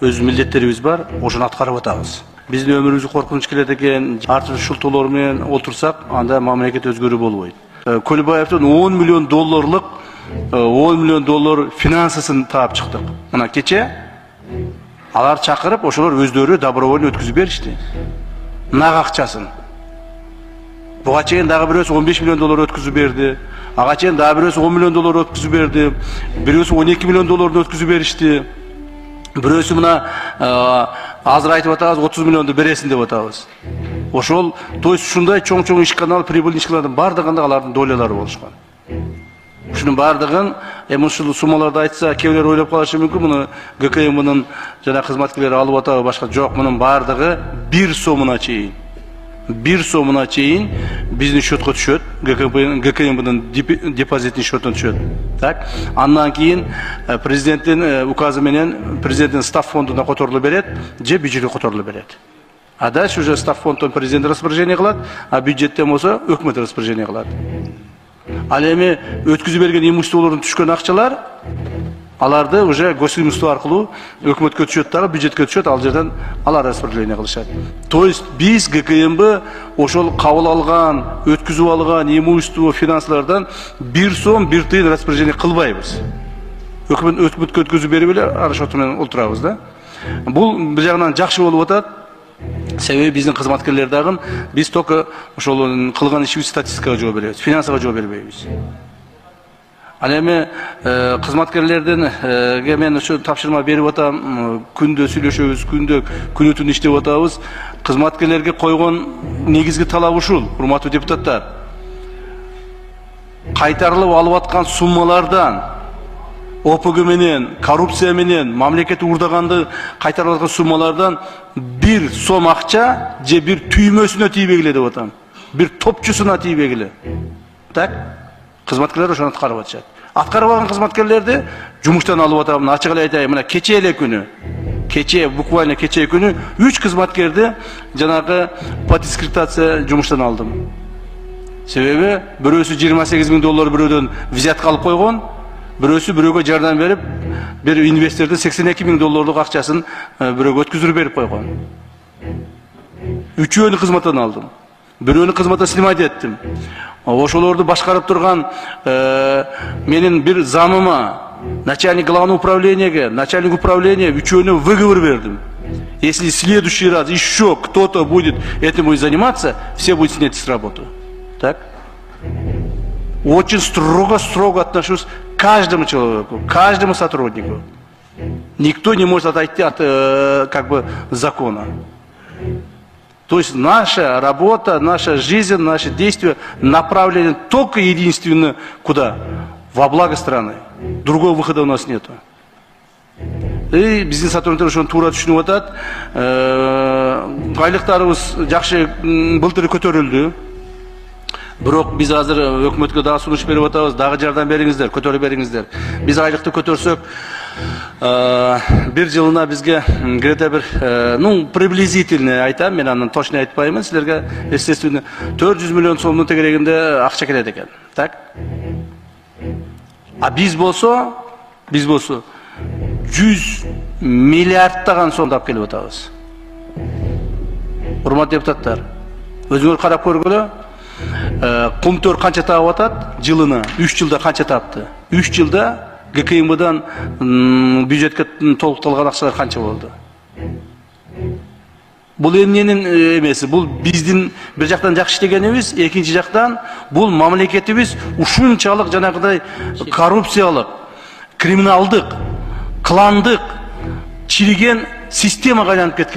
Өз милдеттерибиз бар, ошону аткарып атабыз. Биздин өмүрүбүзгө коркунуч келет экен, артык шултоолор менен отурсак, анда мамлекет өзгөрүү болбойт. Көлбаевдин 10 миллион долларлык 10 миллион доллар финансысын таап чыктык. Мына кече алар чакырып, ошолор өздөрү добровольно өткүзүп беришти. Нак акчасын. Буга чейин дагы бирөөсү 15 миллион доллар өткүзүп берди. Ага чейин дагы бирөөсү 10 миллион доллар өткүзүп берди. Бирөөсү 12 миллион долларды өткүзүп беришти. Бирөөсү мына азыр айтып атабыз 30 миллионду бересин деп атабыз. Ошол, то есть ушундай чоң-чоң ишканал, прибыльный ишканалардын бардыгында алардын долялары болушкан. Ушунун бардыгын ушул суммаларды айтса, кээ бирөө ойлоп калышы мүмкүн, муну ГКМнын жана кызматкерлери алып атабы башка жок, мунун бардыгы 1 сомуна чейин. 1 сомуна чейин биздин счетко түшөт, ГКМнын депозитный счетуна түшөт. Так, андан кийин президенттин указы менен президенттин став фондуна которулуп берет, же бюджетке которулуп берет. А дальше уже став фонддон президент распоряжение кылат, а бюджеттен болсо өкмөт распоряжение кылат. Ал эми өткүзүп берген имуществолордун түшкөн акчалар аларды уже госимущество аркылуу өкмөткө түшөт дагы, бюджетке түшөт, ал жерден алар распределение кылышат. То есть биз ГКМБ ошол кабыл алган, өткүзүп алган имущество финансылардан 1 сом 1 тыйын распределение кылбайбыз. Өкмөткө өткүзүп берип эле ар шоту менен отурабыз да. Бул бир жагынан жакшы болуп атат. Себеби биздин кызматкерлер дагы биз только ошол кылган ишибиз статистикага жооп беребиз, финансага жооп бербейбиз. Ал эми кызматкерлерденге мен ошо тапшырма берип атам, күндө сүйлөшөбүз, күнү түн иштеп атабыз. Кызматкерлерге койгон негизги талап ушул, урматтуу депутаттар. Кайтарылып алып аткан суммалардан ОПГ менен, коррупция менен, мамлекет урдаганды кайтарып аткан суммалардан 1 сом акча же бир түймөсүнө тийбегиле деп атам. Бир топчусуна тийбегиле. Так? Кызматкерлер ошону аткарып атышат. Аткарып алган кызматкерлерди жумуштан алып атам. Ачык эле айтайын, мына кече эле күнү, буквально кече күнү 3 кызматкерди жанагы по дискредитация жумуштан алдым. Себеби бирөөсү 28 000 доллар бирөөдөн взятка алып койгон, бирөөсү бирөөгө жардам берип, бир инвестордун 82 000 долларлык акчасын бирөөгө өткүзүп берип койгон. Үчөөнү кызматтан алдым. Бирөөнү кызматтан снимать эттим. Ошолорду башкарып турган менин бир замыма, начальник главного управления, начальник управления үчөөнү выговор бердим. Если в следующий раз еще кто-то будет этим заниматься, все будут снять с работы. Так? Очень строго отношусь к каждому человеку, к каждому сотруднику. Никто не может отойти от закона. То есть наша работа, наша жизнь, наши действия направлены только единственно куда? Во благо страны. Другого выхода у нас нету. И биздин сотрудниктер ошону туура түшүнүп атат. Айлыктарыбыз жакшы былтыр көтөрүлдү. Бирок биз азыр өкмөткө дагы сунуш берип атабыз, дагы жардам бериңиздер, көтөрүп бериңиздер. Биз айлыкты көтөрсөк, бир жылына бизге где-то бир, приблизительно айтам, мен андан точно айтпаймын силерге, естественно, 400 миллион сомдун тегерегинде акча келет экен. Так? А биз болсо 100 миллиардтаган сомду алып келип атабыз. Урматтуу депутаттар, өзүңөр карап көргүлө. Кумтөр канча таап атат жылына? 3 жылда канча таапты? 3 жылда ГКМБдан бюджетке толукталган акчалар канча болду? Бул эмненин эмеси? Бул биздин бир жактан жакшы иштегенибиз, экинчи жактан бул мамлекетибиз ушунчалык жанагыдай коррупциялык, криминалдык, кландык, чириген системага айланып кеткен.